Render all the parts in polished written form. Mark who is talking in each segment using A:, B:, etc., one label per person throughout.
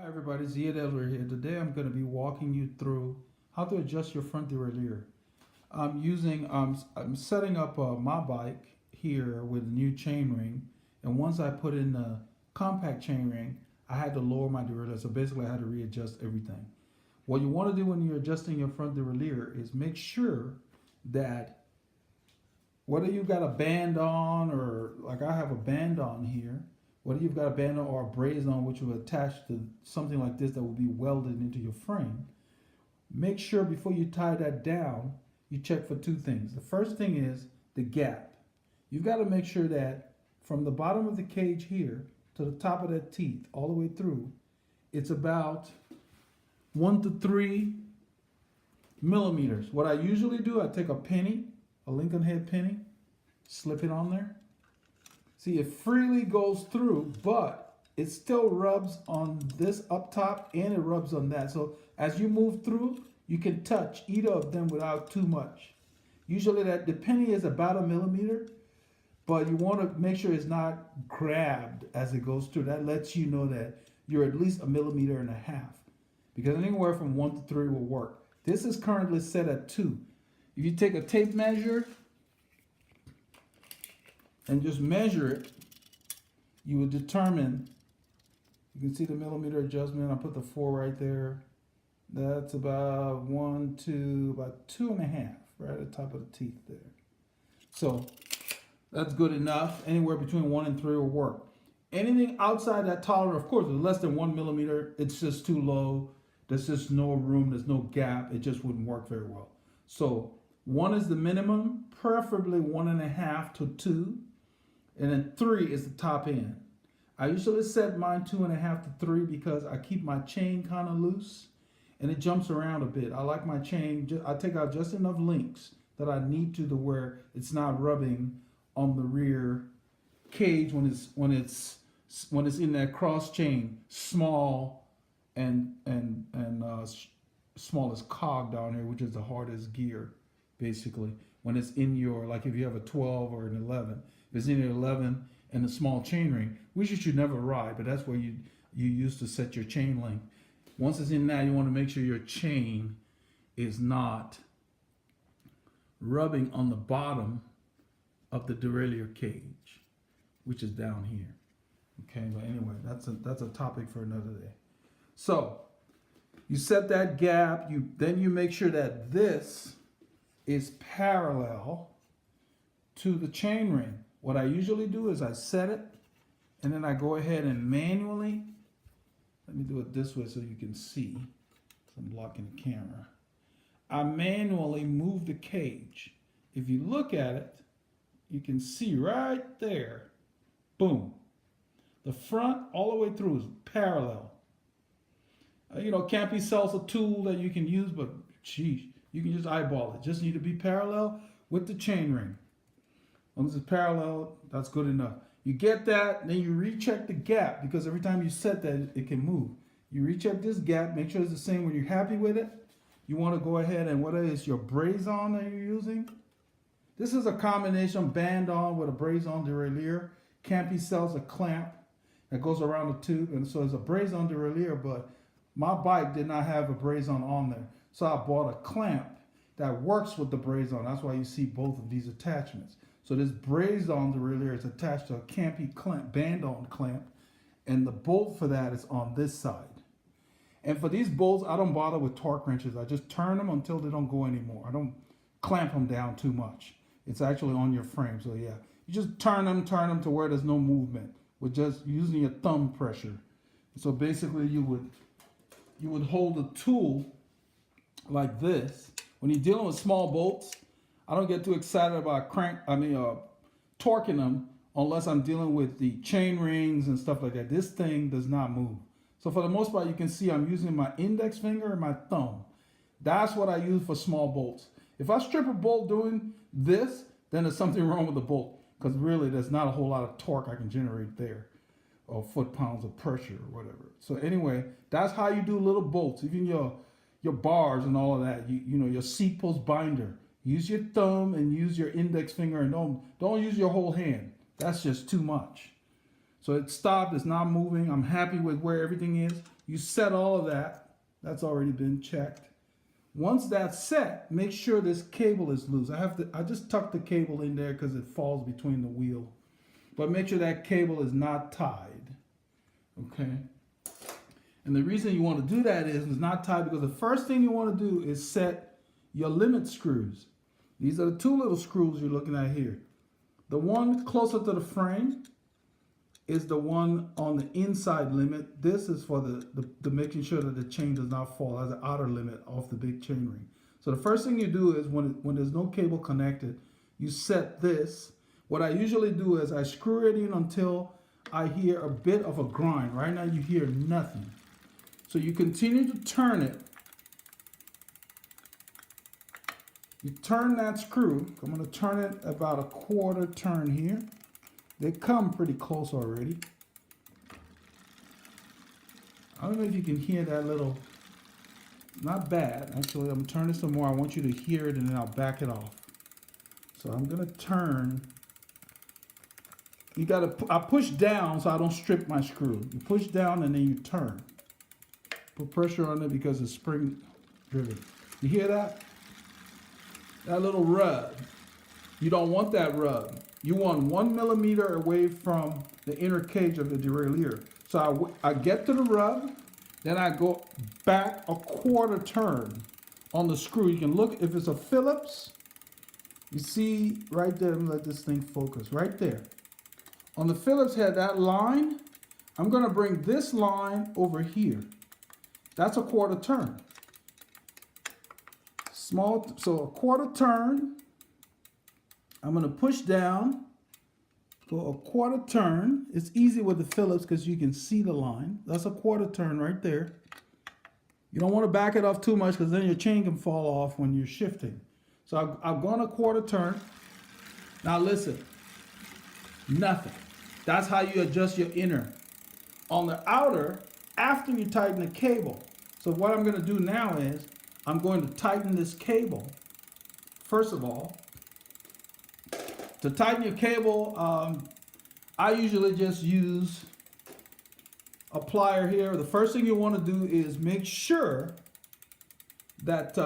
A: Hi everybody, it's derailleur here. Today I'm going to be walking you through how to adjust your front derailleur. I'm setting up my bike here with a new chainring, and once I put in the compact chainring, I had to lower my derailleur. So basically, I had to readjust everything. What you want to do when you're adjusting your front derailleur is make sure that whether you've got a band on or like I have a band on here, whether you've got a band on or a braze-on which will attach to something like this that will be welded into your frame, make sure before you tie that down, you check for two things. The first thing is the gap. You've got to make sure that from the bottom of the cage here to the top of that teeth all the way through, it's about 1 to 3 millimeters. What I usually do, I take a penny, a Lincoln head penny, slip it on there. See, it freely goes through, but it still rubs on this up top and it rubs on that. So as you move through, you can touch either of them without too much. Usually the penny is about 1 millimeter, but you want to make sure it's not grabbed as it goes through. That lets you know that you're at least 1.5 millimeters, because anywhere from 1 to 3 will work. This is currently set at 2. If you take a tape measure and just measure it, you will determine, you can see the millimeter adjustment. I put the 4 right there. That's about 1 to about 2.5, right at the top of the teeth there. So that's good enough. Anywhere between 1 and 3 will work. Anything outside that tolerance, of course, less than 1 millimeter, it's just too low. There's just no room, there's no gap. It just wouldn't work very well. So 1 is the minimum, preferably 1.5 to 2. And then 3 is the top end. I usually set mine 2.5 to 3 because I keep my chain kind of loose and it jumps around a bit. I like my chain, I take out just enough links that I need to where it's not rubbing on the rear cage when it's in that cross chain, small and smallest cog down here, which is the hardest gear, basically. When it's in your, like if you have a 12 or an 11, if it's in your 11 and a small chain ring, which you should never ride, but that's where you use to set your chain length. Once it's in that, you want to make sure your chain is not rubbing on the bottom of the derailleur cage, which is down here. Okay, but anyway, that's a topic for another day. So you set that gap, then you make sure that this is parallel to the chain ring. What I usually do is I set it and then I go ahead and manually, let me do it this way so you can see, so I'm blocking the camera. I manually move the cage. If you look at it, you can see right there, boom. The front all the way through is parallel. Campy sells a tool that you can use, but geez, you can just eyeball it. Just need to be parallel with the chain ring. As long as it's parallel, that's good enough. You get that, then you recheck the gap, because every time you set that, it can move. You recheck this gap, make sure it's the same. When you're happy with it, you want to go ahead and whether it's your braze-on that you're using. This is a combination band-on with a braze-on derailleur. Campy sells a clamp that goes around the tube, and so it's a braze-on derailleur, but my bike did not have a braze-on on there. So I bought a clamp that works with the braze-on. That's why you see both of these attachments. So this braze-on derailleur is attached to a Campy clamp, band-on clamp, and the bolt for that is on this side. And for these bolts, I don't bother with torque wrenches. I just turn them until they don't go anymore. I don't clamp them down too much. It's actually on your frame. So yeah, you just turn them to where there's no movement with just using your thumb pressure. So basically you would hold the tool like this. When you're dealing with small bolts, I don't get too excited about torquing them unless I'm dealing with the chain rings and stuff like that. This thing does not move. So for the most part, you can see I'm using my index finger and my thumb. That's what I use for small bolts. If I strip a bolt doing this, then there's something wrong with the bolt, because really there's not a whole lot of torque I can generate there, or foot-pounds of pressure or whatever. So anyway, that's how you do little bolts. Even your bars and all of that, your seat post binder. Use your thumb and use your index finger, and don't use your whole hand. That's just too much. So it stopped, it's not moving. I'm happy with where everything is. You set all of that. That's already been checked. Once that's set, make sure this cable is loose. I just tuck the cable in there because it falls between the wheel. But make sure that cable is not tied. Okay? And the reason you want to do that is it's not tied because the first thing you want to do is set your limit screws. These are the two little screws you're looking at here. The one closer to the frame is the one on the inside limit. This is for the making sure that the chain does not fall as an outer limit off the big chain ring. So the first thing you do is when there's no cable connected, you set this. What I usually do is I screw it in until I hear a bit of a grind. Right now you hear nothing. So you continue to turn it. You turn that screw. I'm going to turn it about a quarter turn here. They come pretty close already. I don't know if you can hear that little, not bad. Actually, I'm turning some more. I want you to hear it and then I'll back it off. So I'm gonna turn. I push down so I don't strip my screw. You push down and then you turn. Put pressure on it because it's spring driven. You hear that? That little rub. You don't want that rub. You want 1 millimeter away from the inner cage of the derailleur. So I get to the rub, then I go back a quarter turn on the screw. You can look if it's a Phillips. You see right there, let me let this thing focus, right there. On the Phillips head, that line, I'm gonna bring this line over here. That's a quarter turn. Small, so a quarter turn. I'm going to push down for a quarter turn. It's easy with the Phillips because you can see the line. That's a quarter turn right there. You don't want to back it off too much because then your chain can fall off when you're shifting. So I've gone a quarter turn. Now listen, nothing. That's how you adjust your inner. On the outer, after you tighten the cable. So what I'm going to do now is I'm going to tighten this cable. First of all, to tighten your cable, I usually just use a plier here. The first thing you want to do is make sure that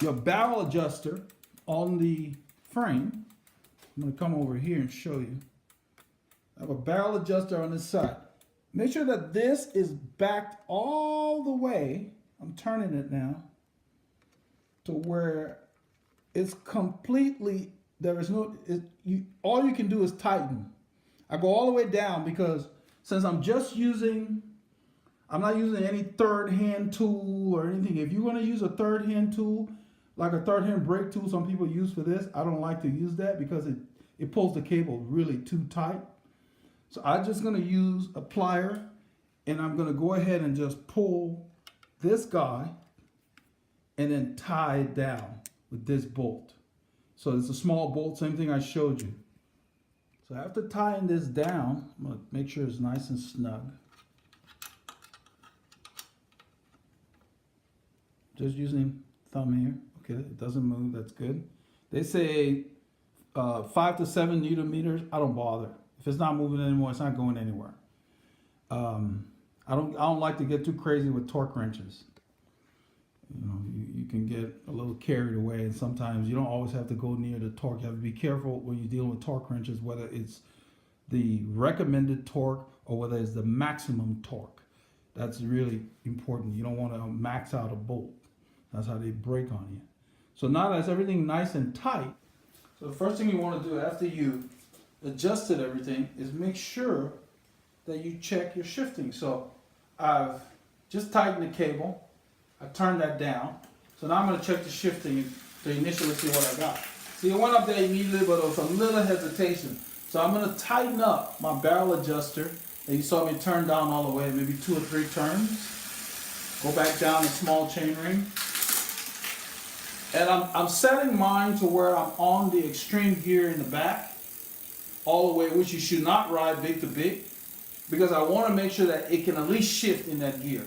A: your barrel adjuster on the frame, I'm going to come over here and show you. I have a barrel adjuster on this side. Make sure that this is backed all the way. I'm turning it now to where it's completely, there is no, all you can do is tighten. I go all the way down because since I'm not using any third hand tool or anything. If you're going to use a third hand tool, like a third hand brake tool some people use for this, I don't like to use that because it pulls the cable really too tight. So I'm just going to use a plier and I'm going to go ahead and just pull this guy and then tie it down with this bolt. So it's a small bolt, same thing I showed you. So after tying this down, I'm going to make sure it's nice and snug. Just using thumb here. Okay, it doesn't move, that's good. They say 5 to 7 newton meters. I don't bother. If it's not moving anymore, it's not going anywhere. I don't like to get too crazy with torque wrenches. You know, you can get a little carried away, and sometimes you don't always have to go near the torque. You have to be careful when you're dealing with torque wrenches, whether it's the recommended torque or whether it's the maximum torque. That's really important. You don't want to max out a bolt. That's how they break on you. So now that's everything nice and tight. So the first thing you want to do after you adjusted everything is make sure that you check your shifting. So I've just tightened the cable. I turned that down. So now I'm going to check the shifting to initially see what I got. See, it went up there immediately, but there was a little hesitation. So I'm going to tighten up my barrel adjuster that you saw me turn down all the way, maybe 2 or 3 turns. Go back down a small chain ring. And I'm setting mine to where I'm on the extreme gear in the back, all the way, which you should not ride big to big, because I want to make sure that it can at least shift in that gear.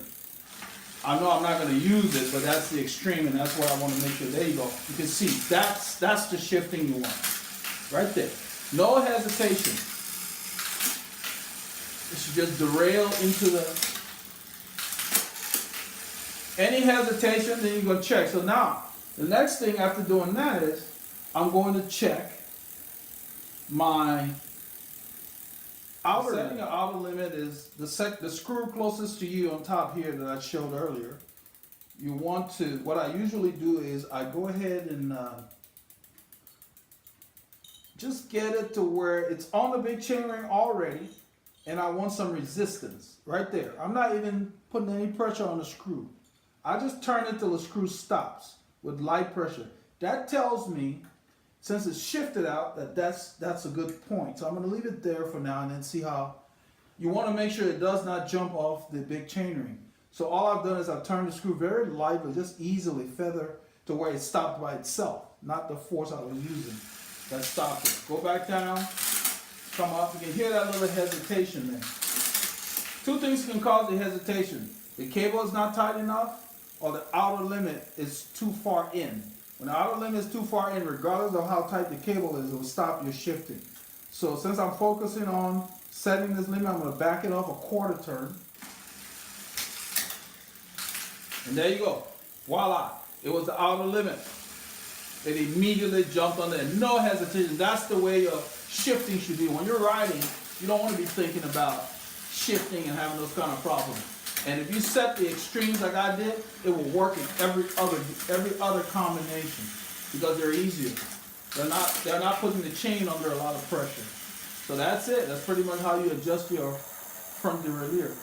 A: I know I'm not going to use it, but that's the extreme, and that's what I want to make sure. There you go. You can see that's the shifting you want, right there. No hesitation. It should just derail into Any hesitation, then you're going to check. So now, the next thing after doing that is, I'm going to check my outer limit. Setting your outer limit is the screw closest to you on top here that I showed earlier. You want to, what I usually do is I go ahead and just get it to where it's on the big chainring already, and I want some resistance right there. I'm not even putting any pressure on the screw. I just turn it till the screw stops with light pressure. That tells me, since it's shifted out, that that's a good point. So I'm going to leave it there for now and then see how. You want to make sure it does not jump off the big chainring. So all I've done is I've turned the screw very lightly, just easily feather to where it stopped by itself, not the force I was using that stopped it. Go back down, come up. You can hear that little hesitation there. Two things can cause the hesitation. The cable is not tight enough, or the outer limit is too far in. When the outer limit is too far in, regardless of how tight the cable is, it will stop your shifting. So since I'm focusing on setting this limit, I'm going to back it off a quarter turn. And there you go. Voila. It was the outer limit. It immediately jumped on there. No hesitation. That's the way your shifting should be. When you're riding, you don't want to be thinking about shifting and having those kind of problems. And if you set the extremes like I did, it will work in every other combination because they're easier. They're not putting the chain under a lot of pressure. So that's it. That's pretty much how you adjust your front derailleur.